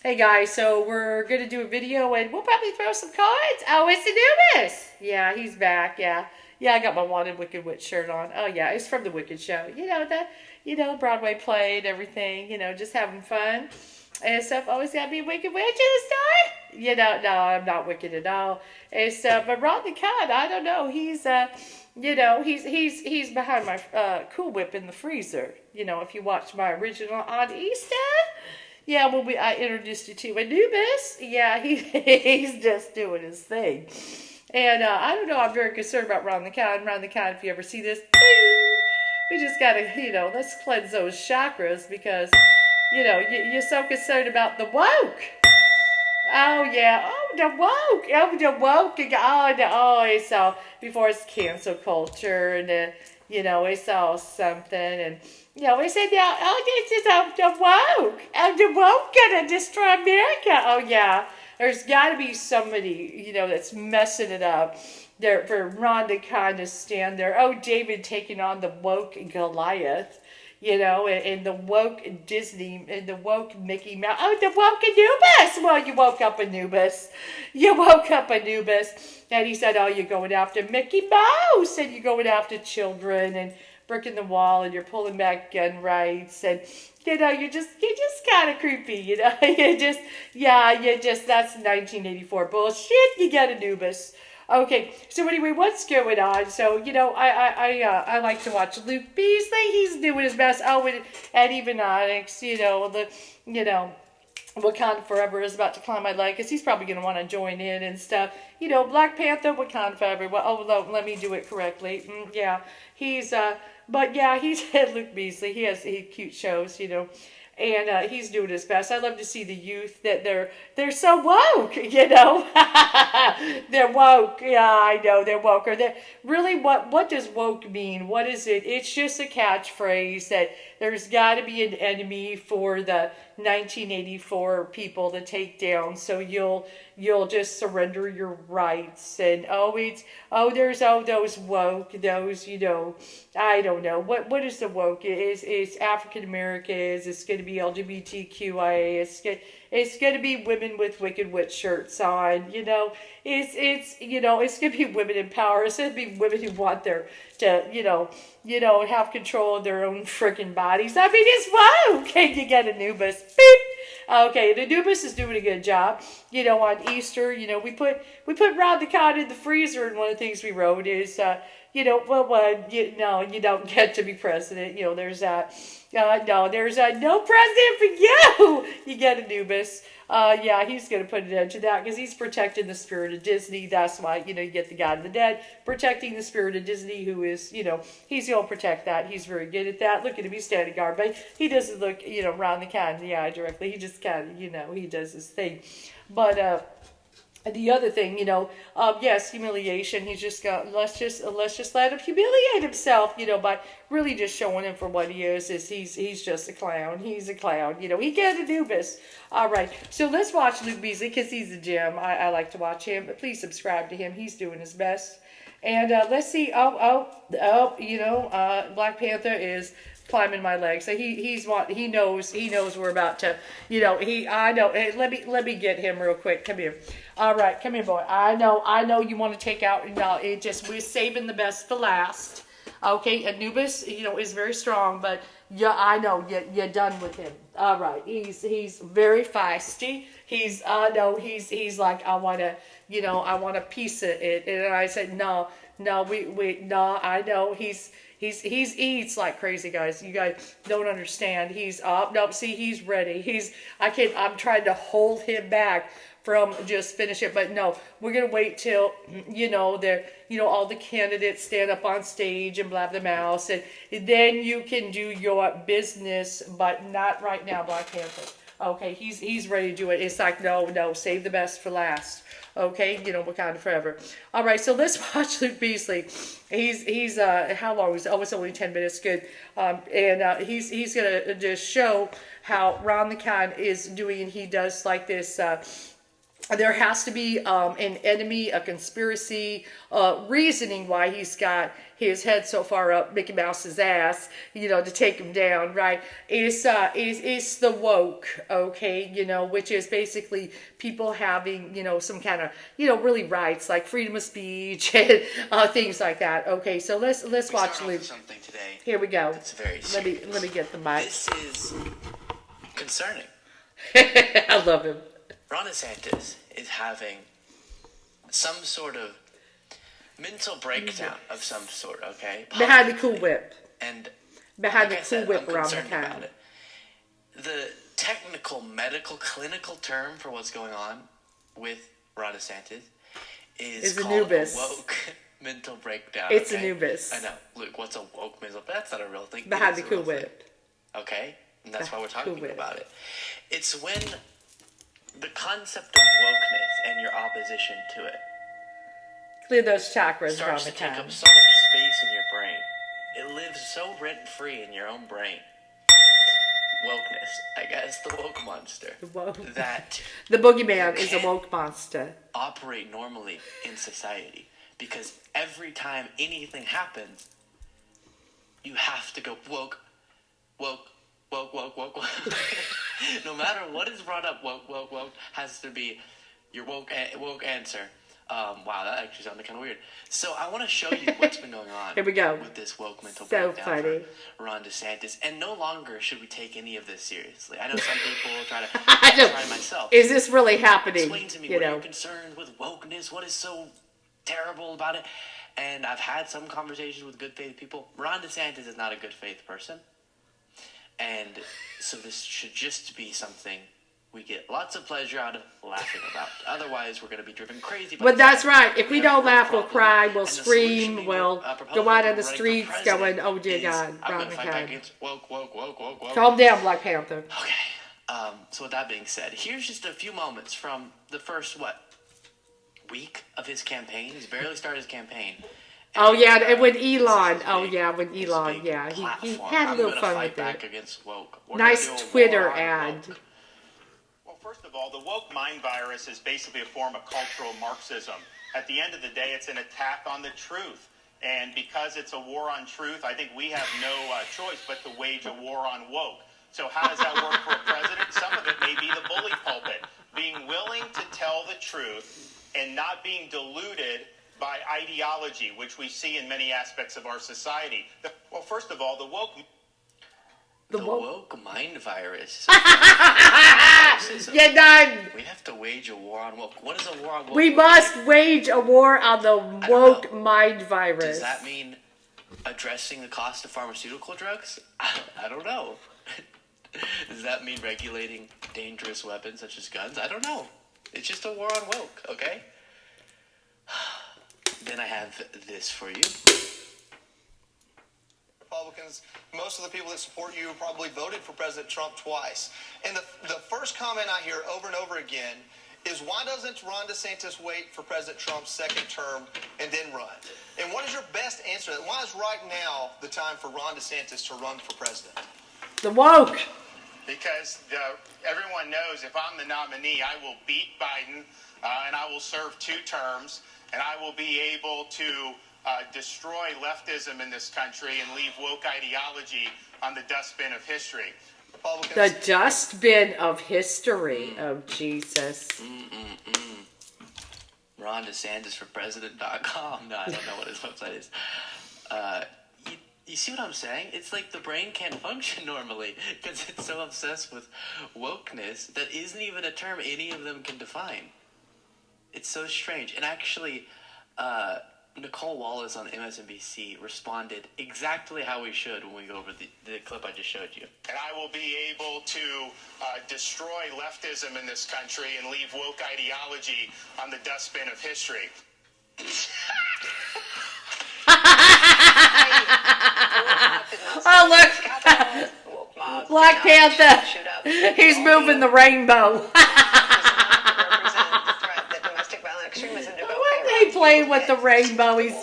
Hey guys, so we're gonna do a video and we'll probably throw some cards. Oh, it's Anubis! Yeah, he's back. Yeah, yeah. I got my Wanted Wicked Witch shirt on. Oh yeah, it's from the Wicked show. Broadway play and everything. Just having fun and stuff. Always gotta be a Wicked Witch in the story. No, I'm not wicked at all. And stuff. But Ron the Con, I don't know. He's behind my Cool Whip in the freezer. If you watch my original on Easter. Yeah, I introduced you to Anubis. Yeah, he's just doing his thing. And I don't know, I'm very concerned about Ron the Con. Ron the Con, if you ever see this, we just gotta, let's cleanse those chakras because, you're so concerned about the woke. Oh yeah. Oh the woke. Oh the woke. It's all before it's cancel culture and it's all something and we said now this is the woke. The woke gonna destroy America. Oh yeah. There's gotta be somebody, that's messing it up. There for Ron to kind of stand there. Oh, David taking on the woke Goliath. And the woke Disney and the woke Mickey Mouse. Oh, the woke Anubis. Well, you woke up Anubis. You woke up Anubis. And he said, oh, you're going after Mickey Mouse and you're going after children and bricking the wall and you're pulling back gun rights and you're just kind of creepy, that's 1984 bullshit. You get Anubis. Okay, so anyway, what's going on? So I like to watch Luke Beasley. He's doing his best. Oh, and even Onyx, Wakanda Forever is about to climb my leg because he's probably going to want to join in and stuff. Black Panther, Wakanda Forever. Well, let me do it correctly. Yeah, he's Luke Beasley. He has cute shows, and he's doing his best. I love to see the youth that they're so woke, they're woke. Yeah, I know they're woke. Or they really what does woke mean? What is it? It's just a catchphrase that there's got to be an enemy for the 1984 people to take down. So you'll just surrender your rights and there's those woke, those I don't know what is the woke is African Americans. It's going to be LGBTQIA. It's going to be women with Wicked Witch shirts on. It's going to be women in power. It's going to be women who want have control of their own freaking bodies. I mean, it's woke. Okay, you get Anubis. Beep. Okay, the Anubis is doing a good job. On Easter, we put Ron the Con in the freezer, and one of the things we wrote is, you don't get to be president. There's that. No, there's no president for you. You get Anubis. He's going to put an end to that because he's protecting the spirit of Disney. That's why, you get the God of the Dead protecting the spirit of Disney, who is, he's going to protect that. He's very good at that. Look at him, he's standing guard, but he doesn't look, around the can in the eye directly. He just kind of, he does his thing. But, the other thing, yes, humiliation. He's just got let's just let him humiliate himself, by really just showing him for what he is he's just a clown. He's a clown, he can't do this. All right, so let's watch Luke Beasley because he's a gem. I like to watch him, but please subscribe to him. He's doing his best. And let's see. Black Panther is climbing my leg. So he knows we're about to, I know. Hey, let me get him real quick. Come here. All right, come here, boy. I know you want to take out, we're saving the best for last. Okay, Anubis, is very strong, but yeah, I know you're done with him. All right, he's very feisty. He's like, I want a piece of it, and I said no, I know he's eats like crazy, guys. You guys don't understand. He's up. Nope. See, he's ready. I'm trying to hold him back from just finish it, but no, we're gonna wait till all the candidates stand up on stage and blab their mouths, and then you can do your business, but not right now, Black Panther. Okay, he's ready to do it. It's like no, save the best for last. Okay, Wakanda Forever. All right, so let's watch Luke Beasley. He's how long was it? Oh, it's only 10 minutes. Good. He's gonna just show how Ron the Con is doing. He does like this. there has to be an enemy, a conspiracy, reasoning why he's got his head so far up Mickey Mouse's ass, to take him down, right? It's the woke, okay, which is basically people having, some kind of, really rights like freedom of speech and things like that. Okay, so let's watch something today. Here we go. It's very serious. Let me get the mic. This is concerning. I love him. Ron DeSantis is having some sort of mental breakdown of some sort, okay? Behind the Cool Whip. And behind like the Cool Whip I'm around the concerned about town. it. The technical, medical, clinical term for what's going on with Ron DeSantis is called Anubis. A woke mental breakdown. It's okay? Anubis. I know. Luke, what's a woke mental? That's not a real thing. Behind the Cool Whip. Okay? And that's why we're talking Cool Whip. about it. It's when the concept of wokeness and your opposition to it Clear those chakras around starts the to take town. up so much space in your brain. It lives so rent-free in your own brain. Wokeness, I guess, the woke monster. That the boogeyman is a woke monster. Operate normally in society. Because every time anything happens, you have to go woke. No matter what is brought up, woke has to be your woke answer. Wow, that actually sounded kind of weird. So I want to show you what's been going on. Here we go. With this woke mental So breakdown funny. for Ron DeSantis, and no longer should we take any of this seriously. I know some people will try to. I know. Try myself. Is this really happening? Explain to me what are you concerned with wokeness? What is so terrible about it? And I've had some conversations with good faith people. Ron DeSantis is not a good faith person. And so this should just be something we get lots of pleasure out of laughing about. Otherwise, we're going to be driven crazy. But that's right. If we don't laugh, we'll cry, we'll scream, we'll go out on the streets going, oh dear God, I'm going Ron to fight back McCann. against woke. Calm down, Black Panther. Okay. So with that being said, here's just a few moments from the first, week of his campaign. He's barely started his campaign. Oh yeah, and when Elon, big he platform. had a little I'm fun gonna with fight back it. against woke. We're Nice gonna do a Twitter war on ad. woke. Well, first of all, the woke mind virus is basically a form of cultural Marxism. At the end of the day, it's an attack on the truth. And because it's a war on truth, I think we have no choice but to wage a war on woke. So how does that work for a president? Some of it may be the bully pulpit, being willing to tell the truth and not being deluded by ideology, which we see in many aspects of our society. Well, first of all, the woke mind virus. You're done. We have to wage a war on woke. What is a war on woke? We must wage a war on the woke mind virus. Does that mean addressing the cost of pharmaceutical drugs? I don't know. Does that mean regulating dangerous weapons such as guns? I don't know. It's just a war on woke, okay? Then I have this for you. Republicans, most of the people that support you probably voted for President Trump twice. And the first comment I hear over and over again is, why doesn't Ron DeSantis wait for President Trump's second term and then run? And what is your best answer to that? Why is right now the time for Ron DeSantis to run for president? The woke. Because everyone knows if I'm the nominee, I will beat Biden and I will serve 2 terms and I will be able to destroy leftism in this country and leave woke ideology on the dustbin of history. The dustbin of history. Oh, Jesus. Ron DeSantis for President.com. No, I don't know what his website is. You see what I'm saying? It's like the brain can't function normally because it's so obsessed with wokeness that isn't even a term any of them can define. It's so strange. And actually, Nicole Wallace on MSNBC responded exactly how we should when we go over the clip I just showed you. And I will be able to destroy leftism in this country and leave woke ideology on the dustbin of history. Oh, look. Black Panther. He's moving the rainbow. He played with the rainbow. He's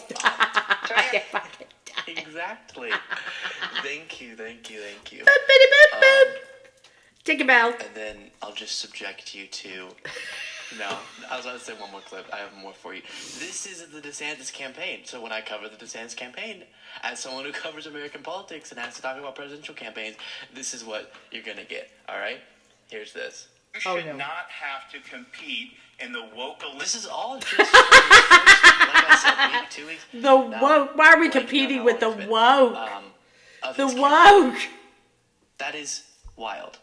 Exactly. Thank you. Take him out. And then I'll just subject you to No, I was about to say one more clip. I have more for you. This is the DeSantis campaign. So when I cover the DeSantis campaign, as someone who covers American politics and has to talk about presidential campaigns, this is what you're going to get. All right? Here's this. You Oh, should no. not have to compete in the woke This is all just, like I said, week, 2 weeks. The now, woke. Why are we breaking competing down with the all of it, woke? of The his campaign. woke. That is wild.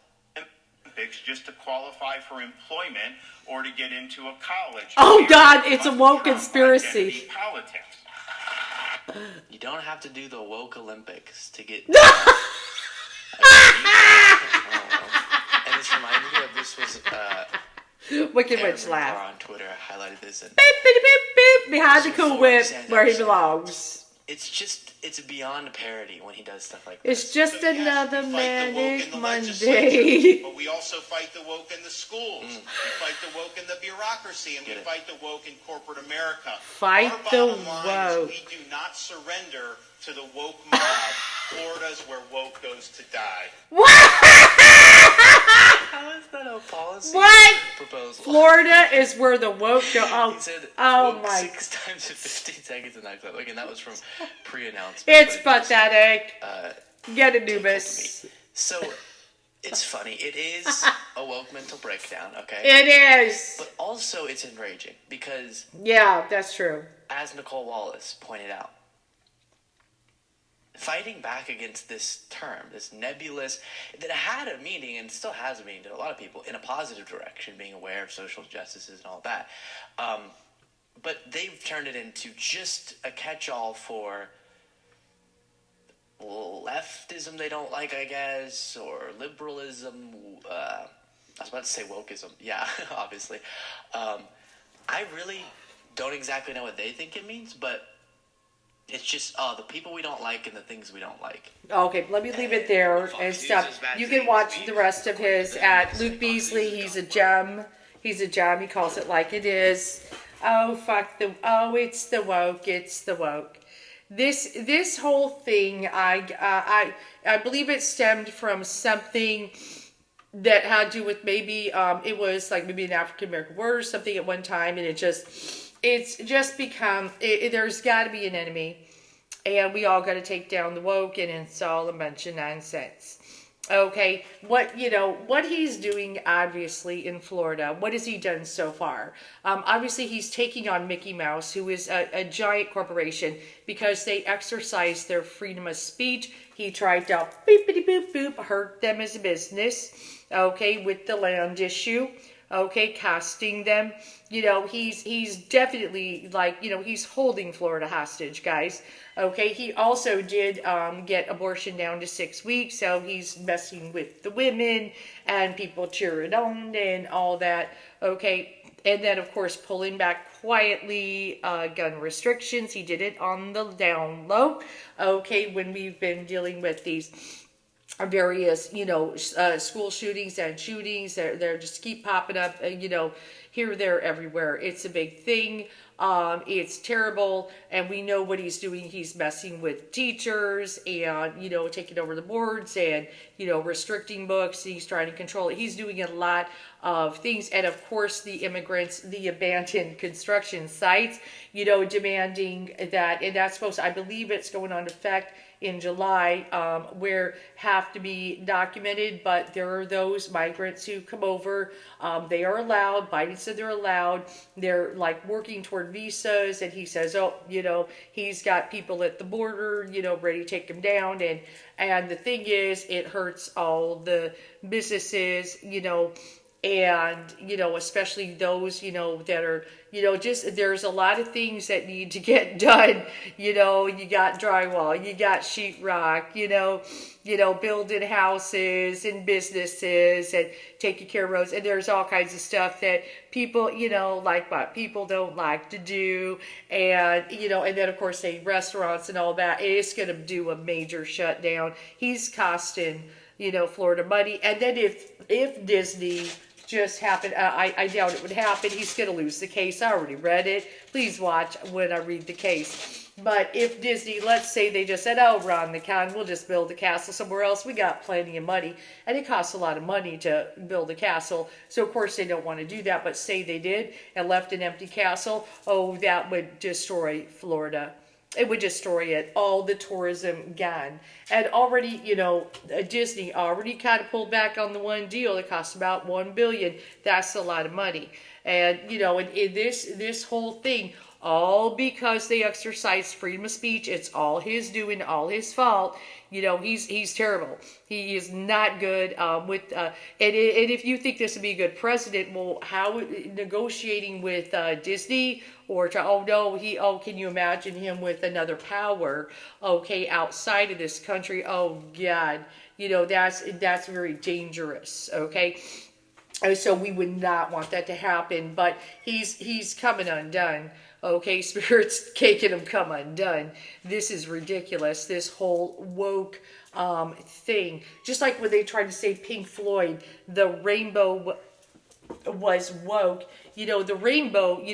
Olympics just to qualify for employment or to get into a college. Oh, Here, God, it's a Trump woke identity politics. Politics. You don't have to do the woke Olympics to get. And this reminded me of this was Wicked Aaron Witch laugh. Rupar on Twitter highlighted this, and Beep, beep, beep, beep, behind the Cool Before Whip Sanders where he said belongs. it's beyond parody when he does stuff like It's this. just So, yes, another we fight the woke manic in the Monday. legislature, but we also fight the woke in the schools. We fight the woke in the bureaucracy, and we Get it. fight the woke in corporate America. Fight Our the bottom line woke. is we do not surrender to the woke mob. Florida's where woke goes to die. How is that a policy What? proposal? Florida is where the woke go. He said Oh woke my. 6 times in 15 seconds in that clip. Again, that was from pre-announcement. It's but it just, pathetic. Get a tickled Nubis. me. So it's funny. It is a woke mental breakdown, okay? It is. But also it's enraging because, Yeah, that's true. as Nicole Wallace pointed out, fighting back against this term, this nebulous, that had a meaning and still has a meaning to a lot of people in a positive direction, being aware of social justices and all that. But they've turned it into just a catch-all for leftism they don't like, I guess, or liberalism. I was about to say wokeism. Yeah, obviously. I really don't exactly know what they think it means, but it's just, the people we don't like and the things we don't like. Okay, let me leave it there and stuff. You can watch the rest of his at Luke Beasley. He's a gem. He's a gem. He calls it like it is. Oh, fuck the... Oh, it's the woke. It's the woke. This whole thing, I believe it stemmed from something that had to do with maybe, it was like maybe an African-American word or something at one time, and it's just become, there's got to be an enemy, and we all got to take down the woke and install a bunch of nonsense. Okay, what he's doing, obviously, in Florida, what has he done so far? Obviously, he's taking on Mickey Mouse, who is a giant corporation, because they exercise their freedom of speech. He tried to boop, hurt them as a business, okay, with the land issue. Okay, casting them. He's definitely he's holding Florida hostage, guys. Okay, he also did get abortion down to 6 weeks, so he's messing with the women and people cheering on and all that. Okay, and then of course pulling back quietly gun restrictions. He did it on the down low. Okay, when we've been dealing with these various, school shootings and shootings. They're just keep popping up, here, there, everywhere. It's a big thing. It's terrible. And we know what he's doing. He's messing with teachers and, taking over the boards and, restricting books. He's trying to control it. He's doing a lot of things. And of course, the immigrants, the abandoned construction sites, demanding that, and that's I believe it's going on effect in July, where have to be documented, but there are those migrants who come over. They are allowed. Biden said they're allowed. They're working toward visas, and he says, he's got people at the border, ready to take them down. And the thing is, it hurts all the businesses, and, especially those, that are, there's a lot of things that need to get done. You got drywall, you got sheetrock, building houses and businesses and taking care of roads. And there's all kinds of stuff that people, what people don't like to do. And, and then of course, restaurants and all that. It's going to do a major shutdown. He's costing, Florida money. And then if Disney just happen. I doubt it would happen. He's going to lose the case. I already read it. Please watch when I read the case. But if Disney, let's say they just said, oh, Ron the Con, we'll just build a castle somewhere else. We got plenty of money. And it costs a lot of money to build a castle. So, of course, they don't want to do that. But say they did and left an empty castle, oh, that would destroy Florida. It would destroy it. All the tourism gone. And already, Disney already kind of pulled back on the one deal that cost about $1 billion. That's a lot of money. And, in this whole thing, all because they exercise freedom of speech. It's all his doing, all his fault. He's terrible. He is not good with. And if you think this would be a good president, well, how negotiating with Disney or can you imagine him with another power? Okay, outside of this country. Oh God, that's very dangerous. Okay. So we would not want that to happen, but he's coming undone. Okay, Spirit's making him come undone. This is ridiculous. This whole woke thing. Just like when they tried to say Pink Floyd, the rainbow was woke. The rainbow,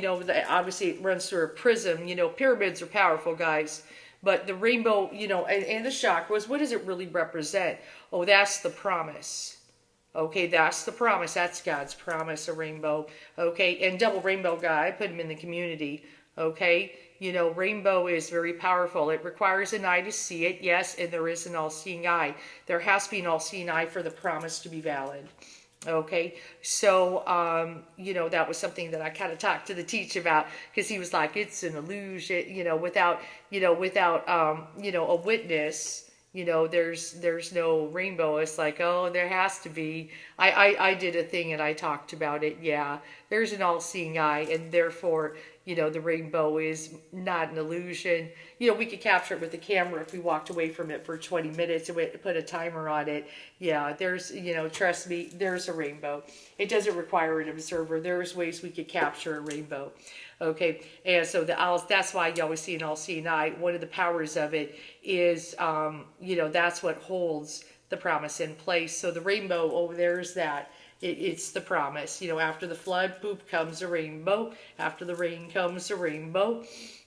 obviously it runs through a prism. Pyramids are powerful, guys. But the rainbow, and the chakras, what does it really represent? Oh, that's the promise. Okay, that's the promise. That's God's promise, a rainbow. Okay, and double rainbow guy, I put him in the community. Okay, rainbow is very powerful. It requires an eye to see it, yes, and there is an all-seeing eye. There has to be an all-seeing eye for the promise to be valid. Okay, so, that was something that I kind of talked to the teacher about, because he was like, it's an illusion, without a witness. There's no rainbow. It's like, oh, there has to be. I did a thing and I talked about it. Yeah, there's an all-seeing eye, and therefore, the rainbow is not an illusion. We could capture it with the camera if we walked away from it for 20 minutes and we put a timer on it. Yeah, there's, trust me, there's a rainbow. It doesn't require an observer. There's ways we could capture a rainbow. Okay, and so that's why you always see an all-seeing eye. One of the powers of it is, that's what holds the promise in place. So the rainbow, there's that. It's the promise. After the flood, poop comes a rainbow. After the rain comes a rainbow.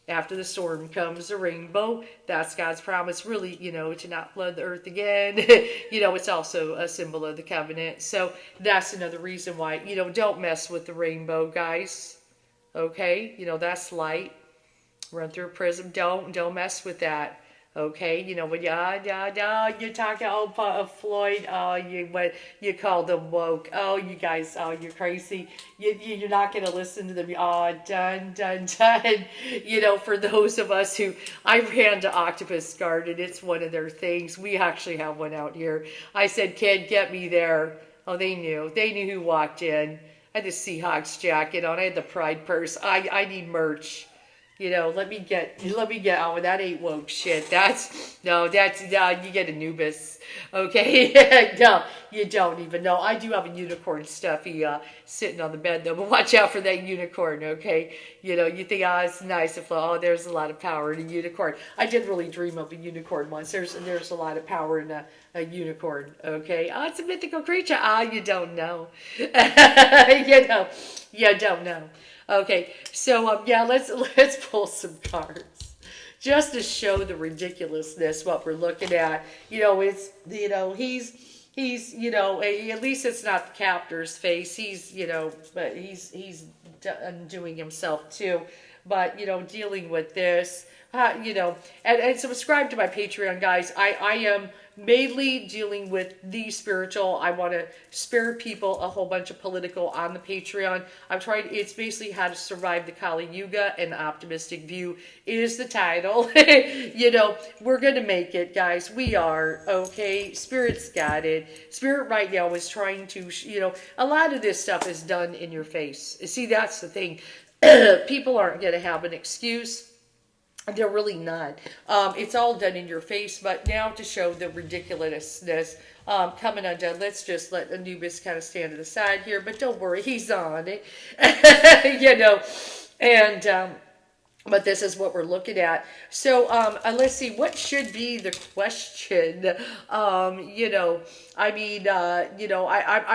After the storm comes a rainbow. That's God's promise, really, to not flood the earth again. It's also a symbol of the covenant. So that's another reason why, don't mess with the rainbow, guys. Okay, that's light. Run through a prism. Don't mess with that. Okay, when you're talking Floyd, you called them woke. Oh, you guys, you're crazy. You're not gonna listen to them. Done. For those of us who I ran to Octopus Garden, it's one of their things. We actually have one out here. I said, kid, get me there. Oh, they knew who walked in. I had the Seahawks jacket on. I had the Pride purse. I need merch. Let me get on. That ain't woke shit. You get Anubis. Okay. No, you don't even know. I do have a unicorn stuffy sitting on the bed though, but watch out for that unicorn. Okay. You think, it's nice if, there's a lot of power in a unicorn. I did really dream of a unicorn once. There's a lot of power in a unicorn. Okay. It's a mythical creature. You don't know. You don't know. Okay, so let's pull some cards just to show the ridiculousness what we're looking at. It's he's at least it's not the captor's face. He's but he's undoing himself too. But dealing with this, and subscribe to my Patreon, guys. I am mainly dealing with the spiritual. I want to spare people a whole bunch of political on the Patreon. It's basically how to survive the Kali Yuga, and optimistic view is the title. We're going to make it, guys. We are, okay? Spirit's got it. Spirit right now is trying to, a lot of this stuff is done in your face. See, that's the thing. People aren't going to have an excuse. They're really not. It's all done in your face, but now to show the ridiculousness coming undone, let's just let Anubis kind of stand to the side here, but don't worry, he's on it. And but this is what we're looking at. So let's see, what should be the question? I'm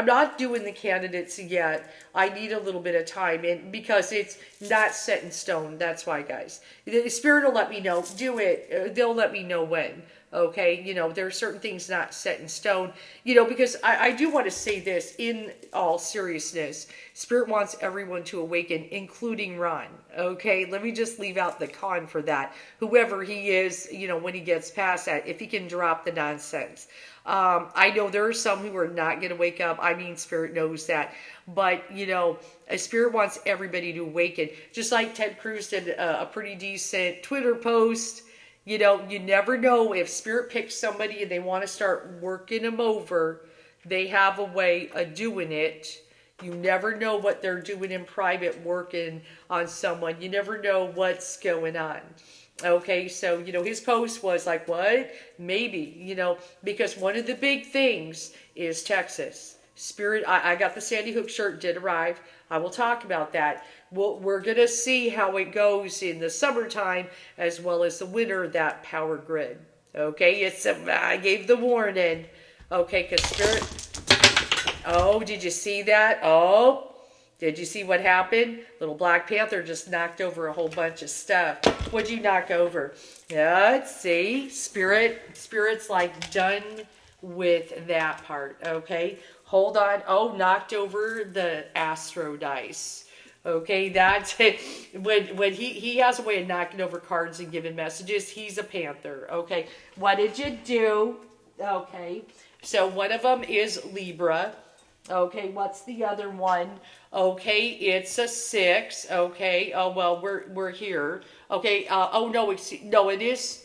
not doing the candidates yet. I need a little bit of time, and because it's not set in stone. That's why, guys. The Spirit will let me know. Do it. They'll let me know when. Okay, there are certain things not set in stone, because I do want to say this in all seriousness. Spirit wants everyone to awaken, including Ron. Okay, let me just leave out the con for that. Whoever he is, when he gets past that, if he can drop the nonsense. I know there are some who are not going to wake up. I mean, Spirit knows that. But, a Spirit wants everybody to awaken. Just like Ted Cruz did a pretty decent Twitter post. You never know if Spirit picks somebody and they want to start working them over. They have a way of doing it. You never know what they're doing in private, working on someone. You never know what's going on. Okay, so, his post was like, what? Maybe, because one of the big things is Texas. Spirit, I got the Sandy Hook shirt, did arrive. I will talk about that. We're going to see how it goes in the summertime as well as the winter, that power grid. Okay, I gave the warning. Okay, because Spirit, oh, did you see that? Oh, did you see what happened? Little Black Panther just knocked over a whole bunch of stuff. What'd you knock over? Yeah, let's see. Spirit's like done with that part, okay? Hold on. Oh, knocked over the Astro dice. Okay, that's it. When he has a way of knocking over cards and giving messages, he's a Panther. Okay, what did you do? Okay, so one of them is Libra. Okay, what's the other one? Okay, it's a 6. Okay, oh well, we're here. Okay, no, it is.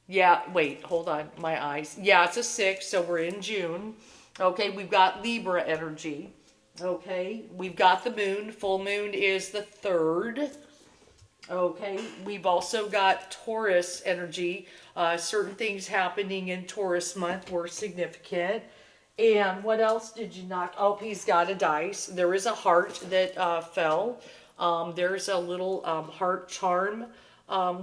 Yeah, wait, hold on, my eyes. Yeah, it's a 6, so we're in June. Okay, we've got Libra energy. Okay, we've got the moon. Full moon is the 3rd. Okay, we've also got Taurus energy. Certain things happening in Taurus month were significant. And what else did you knock? Oh, he's got a dice. There is a heart that fell. There's a little heart charm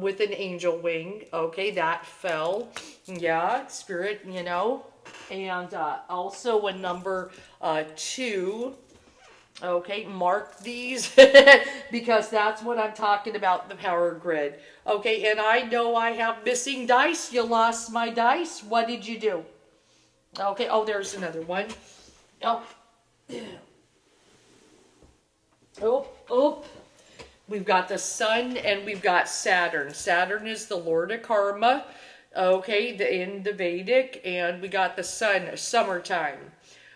with an angel wing. Okay, that fell. Yeah, Spirit, And also a number 2. Okay, mark these because that's what I'm talking about, the power grid. Okay, and I know I have missing dice. You lost my dice. What did you do? Okay, oh, there's another one. Oh. Oh. We've got the Sun and we've got Saturn. Saturn is the Lord of Karma. Okay, in the Vedic. And we got the Sun, summertime.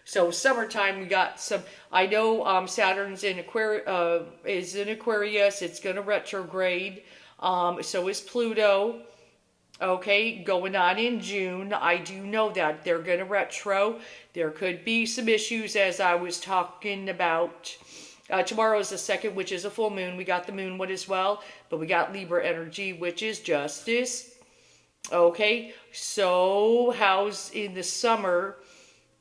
So summertime, we got some. I know Saturn's in is in Aquarius. It's going to retrograde. So is Pluto. Okay, going on in June. I do know that they're going to retro. There could be some issues, as I was talking about. Tomorrow is the 2nd, which is a full moon. We got the moon one as well, but we got Libra energy, which is justice. Okay, so how's in the summer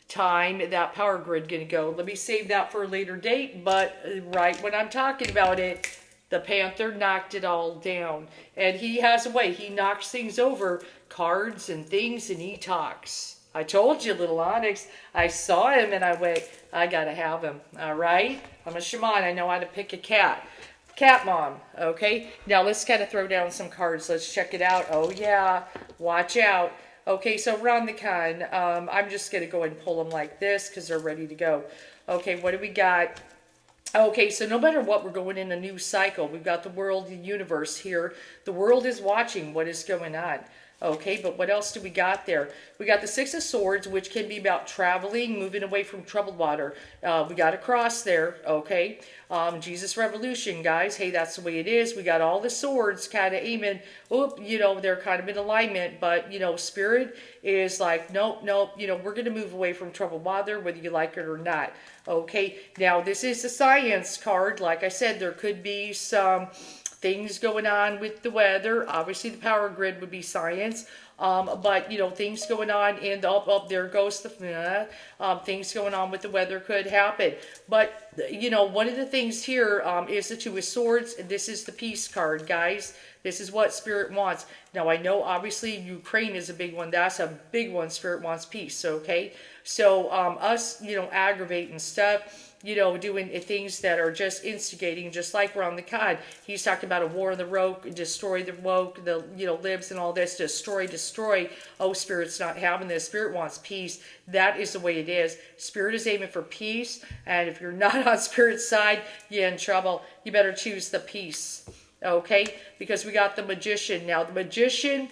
time that power grid going to go? Let me save that for a later date, but right when I'm talking about it, the Panther knocked it all down. And he has a way. He knocks things over, cards and things, and he talks. I told you, little Onyx. I saw him and I went, I got to have him. All right? I'm a shaman. I know how to pick a cat. Cat mom. Okay? Now let's kind of throw down some cards. Let's check it out. Oh, yeah. Watch out. Okay, so Ron the Con. I'm just going to go and pull them like this because they're ready to go. Okay, what do we got? Okay, so no matter what, we're going in a new cycle. We've got the world, the universe here. The world is watching what is going on. Okay, but what else do we got there? We got the 6 of Swords, which can be about traveling, moving away from troubled water. We got a cross there, okay? Jesus Revolution, guys. Hey, that's the way it is. We got all the swords kind of aiming. Oop, they're kind of in alignment, but, Spirit is like, nope, we're going to move away from troubled water, whether you like it or not. Okay, now this is a science card. Like I said, there could be some things going on with the weather. Obviously, the power grid would be science. But things going on in the there goes the things going on with the weather could happen. But one of the things here is the Two of Swords. This is the peace card, guys. This is what Spirit wants. Now I know obviously Ukraine is a big one. That's a big one. Spirit wants peace. Okay, so us aggravating stuff. Doing things that are just instigating, just like we're on the card. He's talking about a war on the woke, destroy the woke, the libs and all this, destroy. Oh, Spirit's not having this. Spirit wants peace. That is the way it is. Spirit is aiming for peace, and if you're not on Spirit's side, you're in trouble. You better choose the peace, okay? Because we got the Magician. Now, the Magician,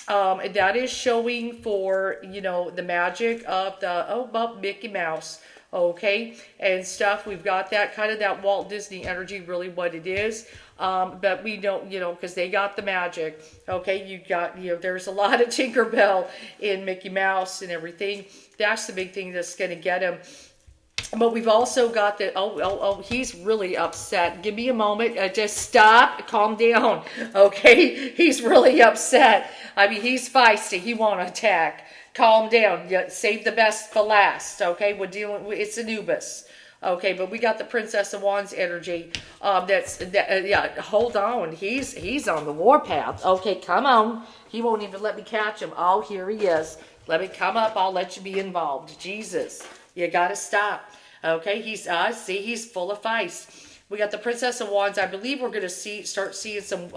that is showing for, the magic of the, Mickey Mouse. Okay, and stuff. We've got that kind of that Walt Disney energy, really what it is. But we don't, because they got the magic. Okay, you got, there's a lot of Tinkerbell in Mickey Mouse and everything. That's the big thing that's going to get him. But we've also got the, he's really upset. Give me a moment. Just stop. Calm down. Okay, he's really upset. I mean, he's feisty. He won't attack. Calm down. Save the best for last. Okay, we're dealing with, it's Anubis. Okay, but we got the Princess of Wands energy. Hold on. He's on the warpath. Okay, come on. He won't even let me catch him. Oh, here he is. Let me come up. I'll let you be involved. Jesus, you gotta stop. Okay, he's full of feist. We got the Princess of Wands. I believe we're gonna start seeing some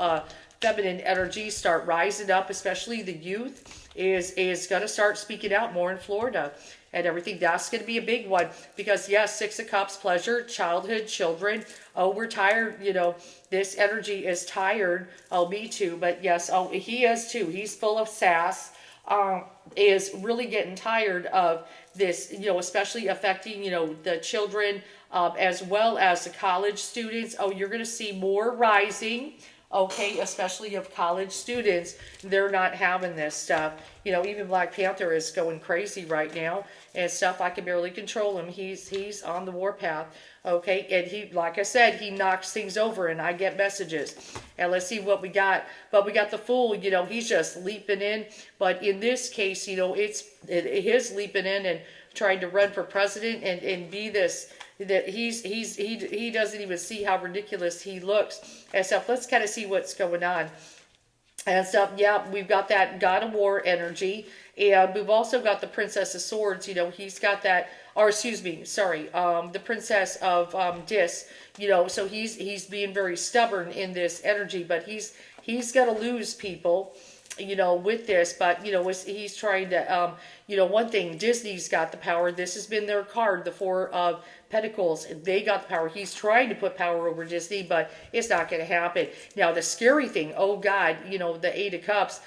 feminine energy start rising up, especially the youth is going to start speaking out more in Florida and everything. That's going to be a big one because, yes, Six of Cups, pleasure, childhood, children. Oh, we're tired. This energy is tired. Oh, me too. But yes, he is too. He's full of sass. Is really getting tired of this, especially affecting, the children as well as the college students. Oh, you're going to see more rising. Okay, especially of college students, they're not having this stuff. Even Black Panther is going crazy right now and stuff. I can barely control him. He's on the warpath. Okay, and he, like I said, he knocks things over, and I get messages. And let's see what we got. But we got the Fool. He's just leaping in. But in this case, it's his leaping in and trying to run for president and be this. That he doesn't even see how ridiculous he looks and stuff. Let's kind of see what's going on and stuff. Yeah, we've got that God of War energy, and we've also got the Princess of Swords. He's got that, or excuse me, sorry, the Princess of Dis. So he's being very stubborn in this energy, but he's gonna lose people. With this, but he's trying to one thing, Disney's got the power. This has been their card, the Four of Pentacles. They got the power. He's trying to put power over Disney, but it's not going to happen. Now the scary thing, oh God, the Eight of Cups,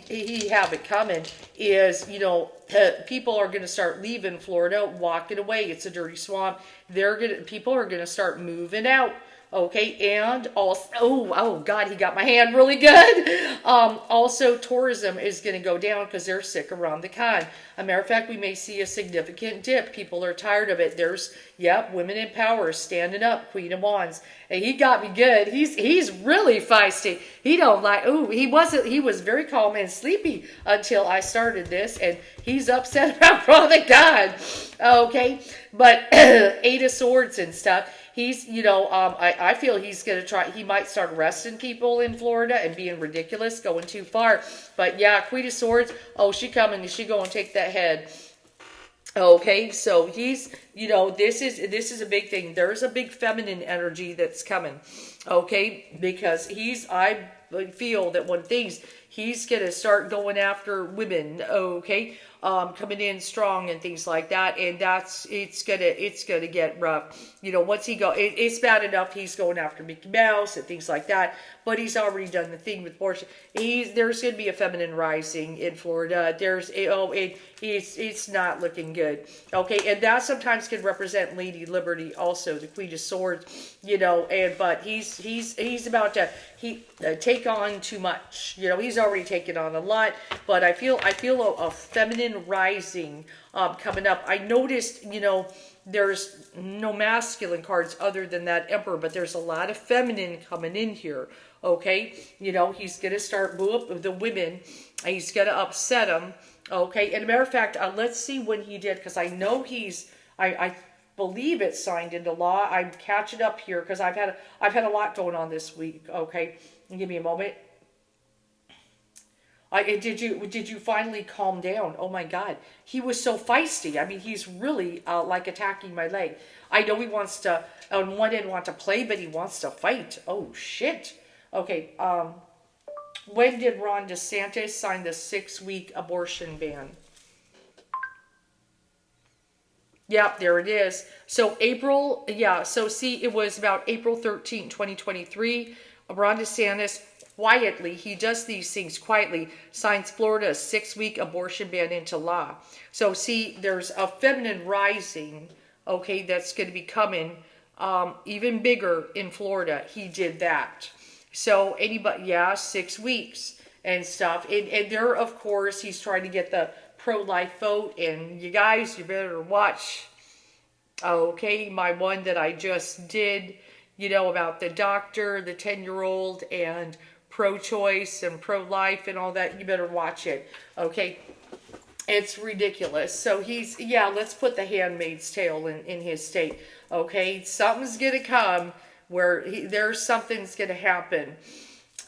he have it coming, is people are going to start leaving Florida, walking away. It's a dirty swamp. People are going to start moving out. Okay, and also, oh God, he got my hand really good. Also, tourism is going to go down because they're sick around the con. A matter of fact, we may see a significant dip. People are tired of it. There's, women in power standing up, Queen of Wands. And he got me good. He's really feisty. He don't like, he was very calm and sleepy until I started this, and he's upset about Father God. Okay, but Eight of Swords and stuff. He's, I feel he's going to try, he might start arresting people in Florida and being ridiculous, going too far. But yeah, Queen of Swords, she coming, she going to take that head. Okay, so he's, this is a big thing. There's a big feminine energy that's coming. Okay, because I feel that when he's going to start going after women. Okay. Coming in strong and things like that, and it's gonna get rough. Once he it's bad enough he's going after Mickey Mouse and things like that, but he's already done the thing with Portia. There's gonna be a feminine rising in Florida. It's not looking good. Okay, and that sometimes can represent Lady Liberty, also the Queen of Swords. But he's about to take on too much. He's already taken on a lot, but I feel a feminine rising coming up. I noticed, there's no masculine cards other than that Emperor, but there's a lot of feminine coming in here. Okay, you know, he's gonna start boo up the women, and he's gonna upset them. Okay, and a matter of fact, let's see when he did, because I know I believe it's signed into law. I'm catching up here because I've had a lot going on this week. Okay, give me a moment. Did you finally calm down? Oh my God, he was so feisty. I mean, he's really like attacking my leg. I know he wants to on one end want to play, but he wants to fight. Oh shit. Okay. When did Ron DeSantis sign the 6-week abortion ban? Yeah, there it is. So April, yeah, so see, it was about April 13, 2023. Ron DeSantis quietly, he does these things quietly, signs Florida's 6-week abortion ban into law. So see, there's a feminine rising, okay, that's going to be coming even bigger in Florida. He did that. So anybody, yeah, 6 weeks and stuff. And there, of course, he's trying to get the pro-life vote. And you guys, you better watch, okay, my one that I just did, you know, about the doctor, the 10-year-old, and pro-choice and pro-life and all that. You better watch it, okay? It's ridiculous. So he's, yeah, let's put the Handmaid's Tale in his state, okay? Something's going to come where there's something's going to happen.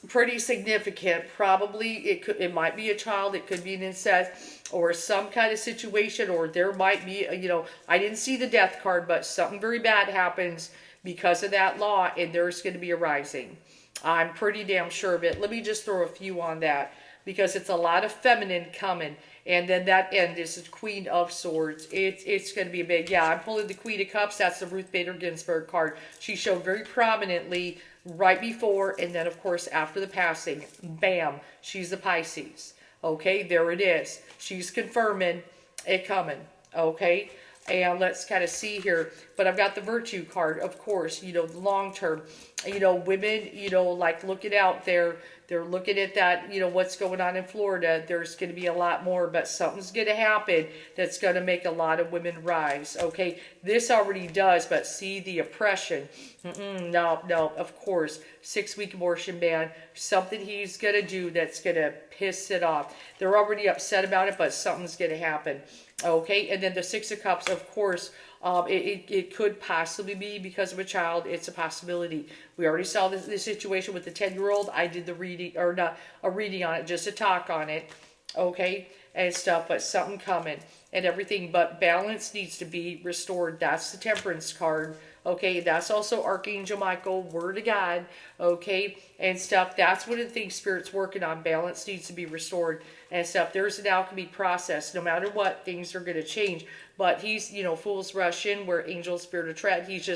Pretty significant. Probably it might be a child. It could be an incest or some kind of situation, or there might be, you know, I didn't see the death card, but something very bad happens because of that law, and there's going to be a rising. I'm pretty damn sure of it. Let me just throw a few on that because it's a lot of feminine coming. And then that end is the Queen of Swords. It's going to be a big, yeah, I'm pulling the Queen of Cups. That's the Ruth Bader Ginsburg card. She showed very prominently right before and then, of course, after the passing. Bam, she's a Pisces. Okay, there it is. She's confirming it coming. Okay, and let's kind of see here. But I've got the Virtue card, of course, you know, long term. You know, women, you know, like looking out there. They're looking at that, you know, what's going on in Florida. There's going to be a lot more, but something's going to happen that's going to make a lot of women rise, okay? This already does, but see the oppression. No, of course. 6-week abortion ban. Something he's going to do that's going to piss it off. They're already upset about it, but something's going to happen, okay? And then the 6 of Cups, of course, it could possibly be because of a child. It's a possibility. We already saw this situation with the 10-year-old. I did the reading, or not a reading on it, just a talk on it, okay, and stuff, but something coming and everything. But balance needs to be restored. That's the Temperance card, okay. That's also Archangel Michael, Word of God, okay, and stuff. That's one of the things Spirit's working on. Balance needs to be restored and stuff. There's an alchemy process. No matter what, things are going to change. But he's, you know, Fool's Russian, where Angel Spirit of Tread. He's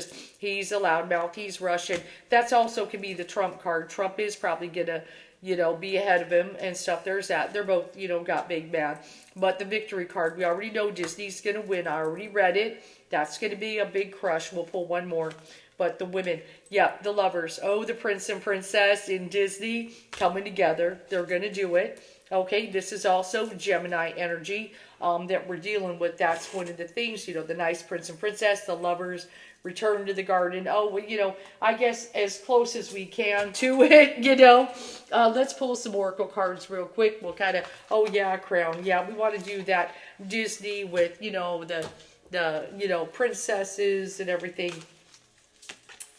a loudmouth. He's Russian. That's also can be the Trump card. Trump is probably going to, you know, be ahead of him and stuff. There's that. They're both, you know, got big bad. But the Victory card, we already know Disney's going to win. I already read it. That's going to be a big crush. We'll pull one more. But the women, yeah, the lovers. Oh, the prince and princess in Disney coming together. They're going to do it. Okay, this is also Gemini energy that we're dealing with. That's one of the things, you know, the nice prince and princess, the lovers, return to the garden. Oh, well, you know, I guess as close as we can to it, you know. Let's pull some oracle cards real quick. We'll kind of, oh yeah, crown. Yeah, we want to do that Disney with, you know, the you know, princesses and everything.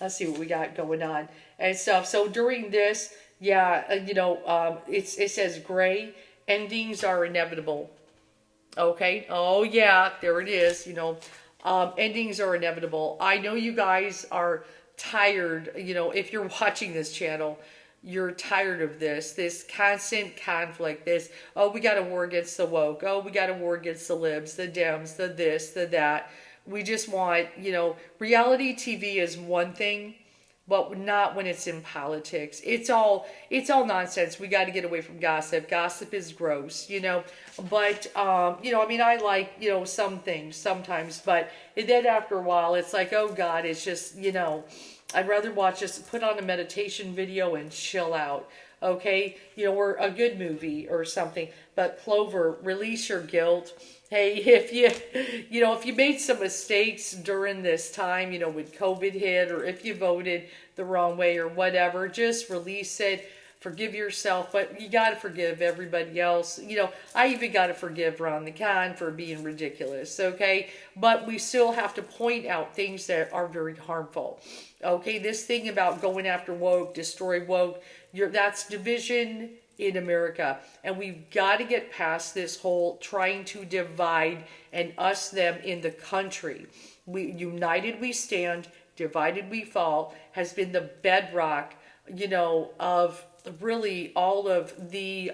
Let's see what we got going on and stuff. So during this, yeah, you know, it says gray. Endings are inevitable. Okay. Oh, yeah. There it is. You know, endings are inevitable. I know you guys are tired. You know, if you're watching this channel, you're tired of this constant conflict. This, oh, we got a war against the woke. Oh, we got a war against the libs, the Dems, the this, the that. We just want, you know, reality TV is one thing, but not when it's in politics. It's all nonsense. We got to get away from gossip. Gossip is gross, you know. But, you know, I mean, I like, you know, some things sometimes. But then after a while, it's like, oh, God, it's just, you know, I'd rather watch just put on a meditation video and chill out. Okay, or a good movie or something. But Clover, release your guilt. Hey, if if you made some mistakes during this time, when COVID hit, or if you voted the wrong way or whatever, just release it. Forgive yourself, but you got to forgive everybody else. I even got to forgive Ron the Con for being ridiculous, okay? But we still have to point out things that are very harmful. Okay, this thing about going after woke, destroy woke, that's division in America. And we've got to get past this whole trying to divide and us them in the country. United we stand, divided we fall has been the bedrock, of really all of the,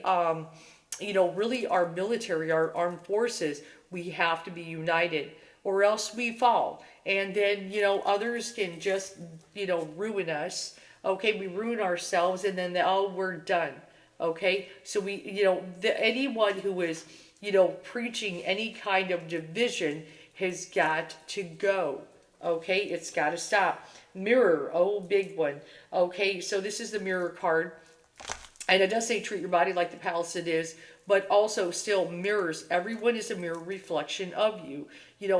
really our military, our armed forces. We have to be united or else we fall. And then, others can just, ruin us. Okay, we ruin ourselves and then, we're done. Okay, so anyone who is, preaching any kind of division has got to go. Okay, it's got to stop. Mirror, big one. Okay, so this is the mirror card. And it does say treat your body like the palace it is, but also still mirrors. Everyone is a mirror reflection of you.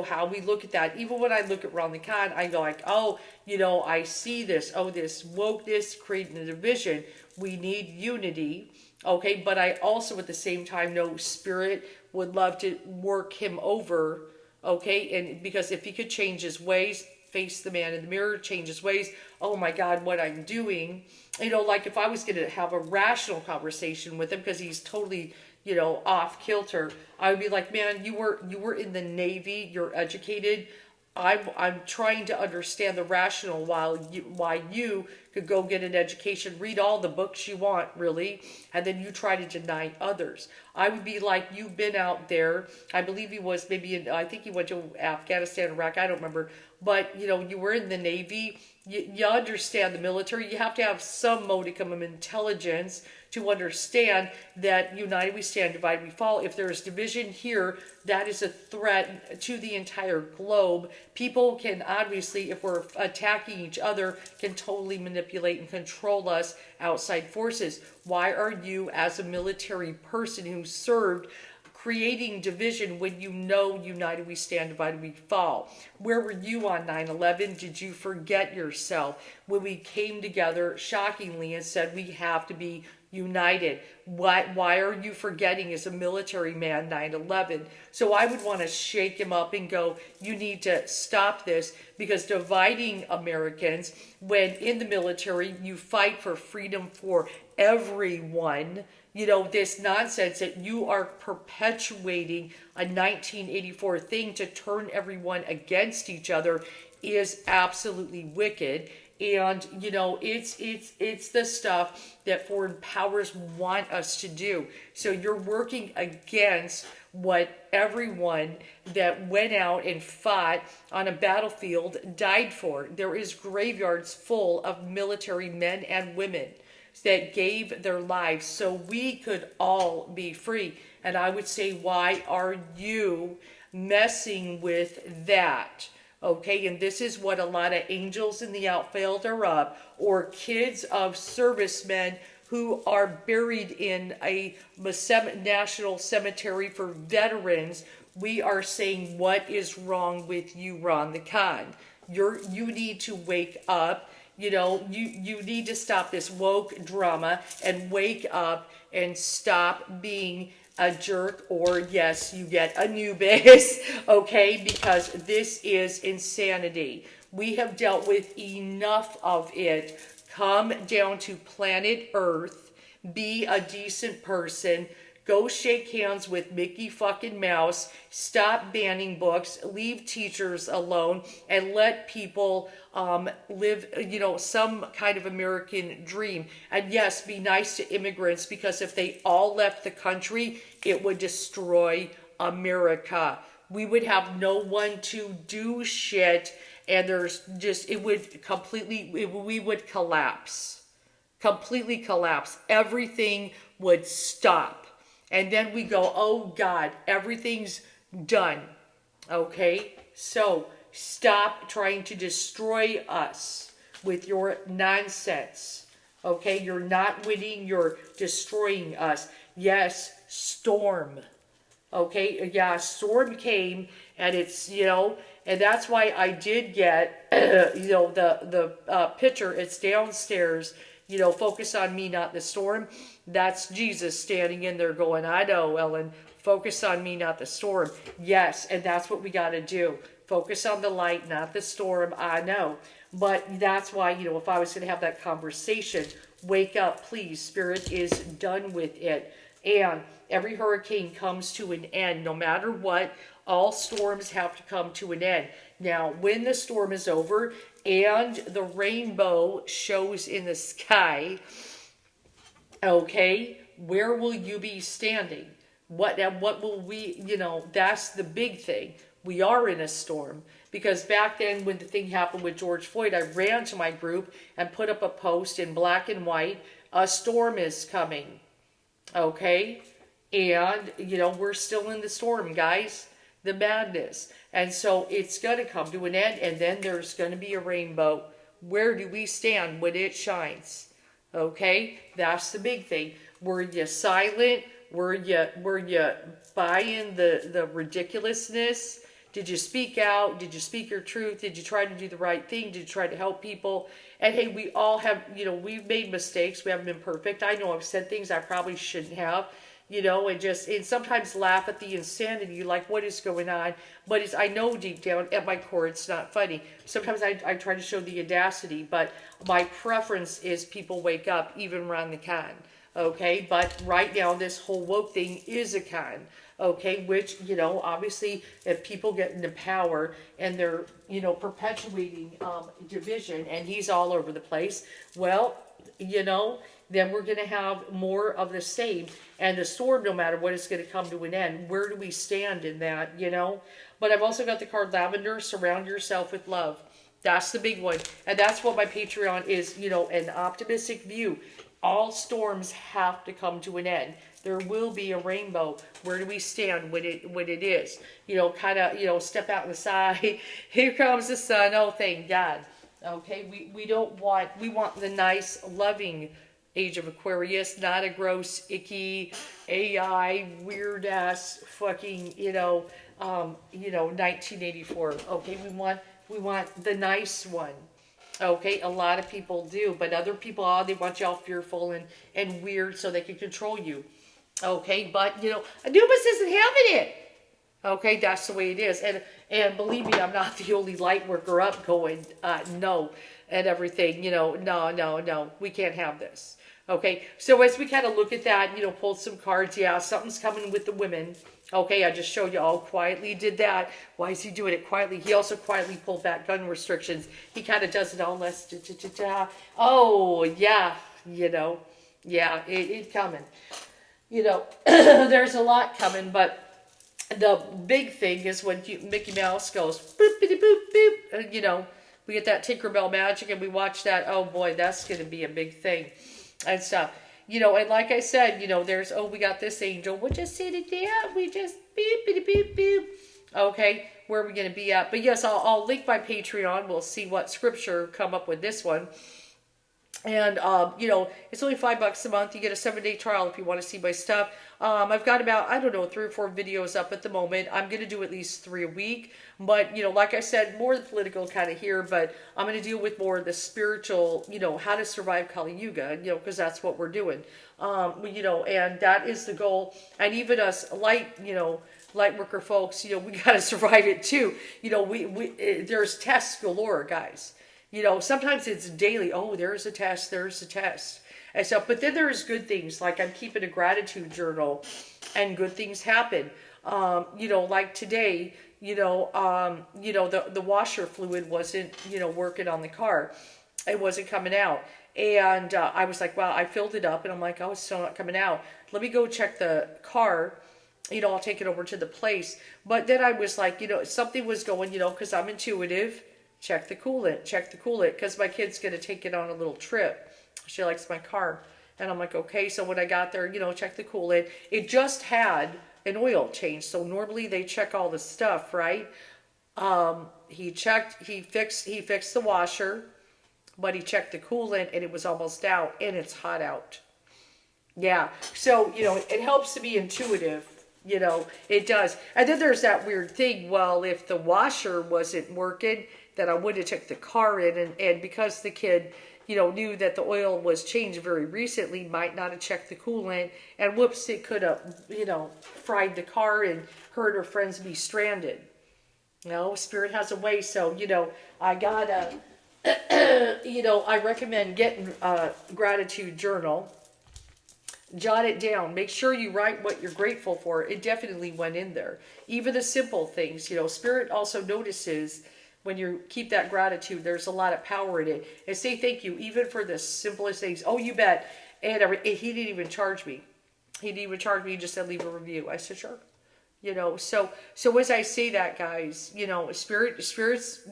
How we look at that. Even when I look at Ron the Con, I go like, I see this. This wokeness creating a division. We need unity. Okay, but I also at the same time know Spirit would love to work him over. Okay, and because if he could change his ways, face the man in the mirror, change his ways. Oh my God, what I'm doing. Like if I was going to have a rational conversation with him because he's totally, off kilter, I would be like, man, you were in the Navy, you're educated. I'm trying to understand the rational why you could go get an education, read all the books you want, really, and then you try to deny others. I would be like, you've been out there. I believe he was I think he went to Afghanistan, Iraq, I don't remember. But, you were in the Navy. You understand the military. You have to have some modicum of intelligence to understand that united we stand, divided we fall. If there is division here, that is a threat to the entire globe. People can obviously, if we're attacking each other, can totally manipulate and control us, outside forces. Why are you, as a military person who served, creating division when united we stand, divided we fall? Where were you on 9/11? Did you forget yourself when we came together shockingly and said we have to be united? Why are you forgetting as a military man 9/11? So I would want to shake him up and go, you need to stop this, because dividing Americans, when in the military you fight for freedom for everyone, this nonsense that you are perpetuating a 1984 thing to turn everyone against each other is absolutely wicked. And, it's the stuff that foreign powers want us to do. So you're working against what everyone that went out and fought on a battlefield died for. There is graveyards full of military men and women that gave their lives so we could all be free. And I would say, why are you messing with that? Okay, and this is what a lot of angels in the outfield are up, or kids of servicemen who are buried in a national cemetery for veterans. We are saying, what is wrong with you, Ron the Con? You need to wake up. You need to stop this woke drama and wake up and stop being a jerk, or yes, you get Anubis, okay, because this is insanity. We have dealt with enough of it. Come down to planet Earth, be a decent person, go shake hands with Mickey fucking Mouse, stop banning books, leave teachers alone, and let people live, some kind of American dream. And yes, be nice to immigrants, because if they all left the country, it would destroy America. We would have no one to do shit, and we would collapse. Completely collapse. Everything would stop. And then we go, oh God, everything's done. Okay? So stop trying to destroy us with your nonsense. Okay, you're not winning, you're destroying us. Yes, storm. Okay, yeah, storm came, and it's, and that's why I did get, the picture. It's downstairs. Focus on me, not the storm. That's Jesus standing in there going, I know, Ellen, focus on me, not the storm. Yes, and that's what we got to do. Focus on the light, not the storm. I know. But that's why, if I was going to have that conversation, wake up, please. Spirit is done with it. And every hurricane comes to an end. No matter what, all storms have to come to an end. Now, when the storm is over and the rainbow shows in the sky, okay, where will you be standing? What will we, that's the big thing. We are in a storm. Because back then when the thing happened with George Floyd, I ran to my group and put up a post in black and white, a storm is coming. Okay? And, we're still in the storm, guys. The madness. And so it's going to come to an end, and then there's going to be a rainbow. Where do we stand when it shines? Okay? That's the big thing. Were you silent? Were you buying the ridiculousness? Did you speak out? Did you speak your truth? Did you try to do the right thing? Did you try to help people? And hey, we all have, we've made mistakes. We haven't been perfect. I know I've said things I probably shouldn't have, and sometimes laugh at the insanity, like what is going on? But I know deep down at my core, it's not funny. Sometimes I try to show the audacity, but my preference is people wake up, even around the con. Okay, but right now this whole woke thing is a con. Okay, which, obviously if people get into power and they're, perpetuating division, and he's all over the place, well, then we're going to have more of the same. And the storm, no matter what, is going to come to an end. Where do we stand in that, But I've also got the card Lavender, surround yourself with love. That's the big one. And that's what my Patreon is, an optimistic view. All storms have to come to an end. There will be a rainbow. Where do we stand when it is? Step out in the side. Here comes the sun. Oh, thank God. Okay, we want the nice, loving age of Aquarius, not a gross, icky, AI, weird ass, fucking, 1984. Okay, we want the nice one. Okay, a lot of people do, but other people, they want y'all fearful and weird so they can control you. Okay, but, Anubis isn't having it. Okay, that's the way it is. And believe me, I'm not the only light worker up going, no, and everything, no, we can't have this. Okay, so as we kind of look at that, pull some cards, yeah, something's coming with the women. Okay, I just showed you all quietly did that. Why is he doing it quietly? He also quietly pulled back gun restrictions. He kind of does it all less. Oh, yeah, yeah, it's coming. There's a lot coming, but the big thing is when Mickey Mouse goes boop, boop, boop, boop, we get that Tinkerbell magic and we watch that. Oh boy, that's going to be a big thing and stuff. And like I said, there's, we got this angel. We'll just sit it down. We just beep, beep, beep, beep. Okay, where are we going to be at? But yes, I'll link my Patreon. We'll see what scripture come up with this one. And, it's only $5 a month. You get a 7-day trial if you want to see my stuff. I've got about, 3 or 4 videos up at the moment. I'm going to do at least 3 a week. But, like I said, more of the political kind of here, but I'm going to deal with more of the spiritual, how to survive Kali Yuga, because that's what we're doing. And that is the goal. And even us light worker folks, we got to survive it too. There's tests galore, guys. Sometimes it's daily. Oh, there's a test. And so, but then there's good things. Like I'm keeping a gratitude journal and good things happen. Like today, the washer fluid wasn't, working on the car. It wasn't coming out. And I was like, wow, I filled it up and I'm like, oh, it's still not coming out. Let me go check the car. I'll take it over to the place. But then I was like, something was going, because I'm intuitive. Check the coolant, because my kid's going to take it on a little trip. She likes my car. And I'm like, okay. So when I got there, check the coolant. It just had an oil change. So normally they check all the stuff, right? He fixed the washer. but he checked the coolant and it was almost out, and it's hot out. Yeah, so, it helps to be intuitive. It does. And then there's that weird thing. Well, if the washer wasn't working, then I would have took the car in. And because the kid, knew that the oil was changed very recently, might not have checked the coolant. And whoops, it could have, fried the car and hurt her friends be stranded. Spirit has a way. So, I gotta, I recommend getting a gratitude journal. Jot it down. Make sure you write what you're grateful for. It definitely went in there. Even the simple things. Spirit also notices when you keep that gratitude, there's a lot of power in it. And say thank you, even for the simplest things. Oh, you bet. And he didn't even charge me. He didn't even charge me. He just said leave a review. I said sure. So as I say that, guys, spirits,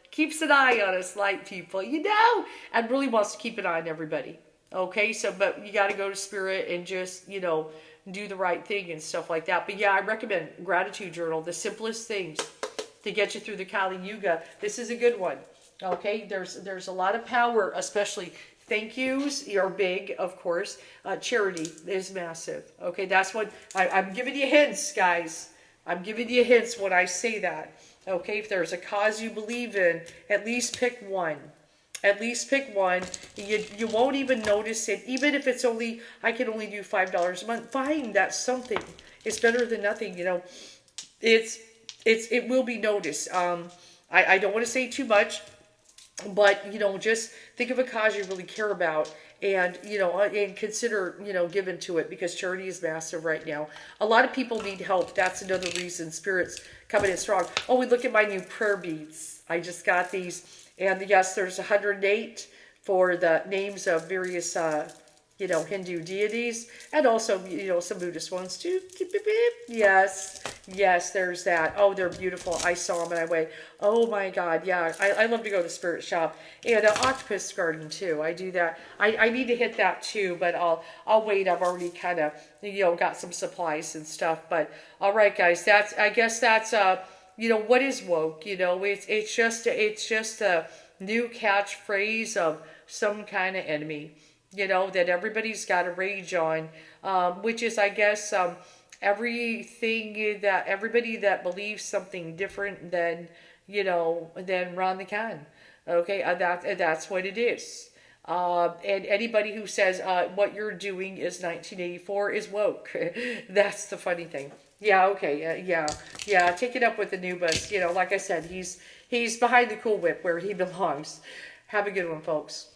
keeps an eye on us light people, and really wants to keep an eye on everybody. Okay, but you got to go to Spirit and just, do the right thing and stuff like that. But yeah, I recommend gratitude journal, the simplest things to get you through the Kali Yuga. This is a good one. Okay, there's a lot of power, especially thank yous are big, of course. Charity is massive. Okay, that's what I'm giving you hints, guys. I'm giving you hints when I say that. Okay, if there's a cause you believe in, at least pick one. At least pick one. You won't even notice it. Even if it's only, I can only do $5 a month. Fine, that's something. It's better than nothing, It will be noticed. I don't want to say too much, but, just think of a cause you really care about and, and consider, giving to it, because charity is massive right now. A lot of people need help. That's another reason Spirit's coming in strong. Oh, we look at my new prayer beads. I just got these. And yes, there's 108 for the names of various, Hindu deities. And also, some Buddhist ones too. Yes, there's that. Oh, they're beautiful. I saw them and I went, oh my God, yeah. I love to go to the Spirit shop. And Octopus Garden too. I do that. I need to hit that too, but I'll wait. I've already kind of, got some supplies and stuff. But all right, guys, I guess that's what is woke? It's just a new catchphrase of some kind of enemy, that everybody's got a rage on, which is, I guess, everybody that believes something different than Ron the Khan. Okay, that's what it is. And anybody who says what you're doing is 1984 is woke. That's the funny thing. Yeah, okay, yeah. Take it up with Anubis. Like I said, he's behind the Cool Whip where he belongs. Have a good one, folks.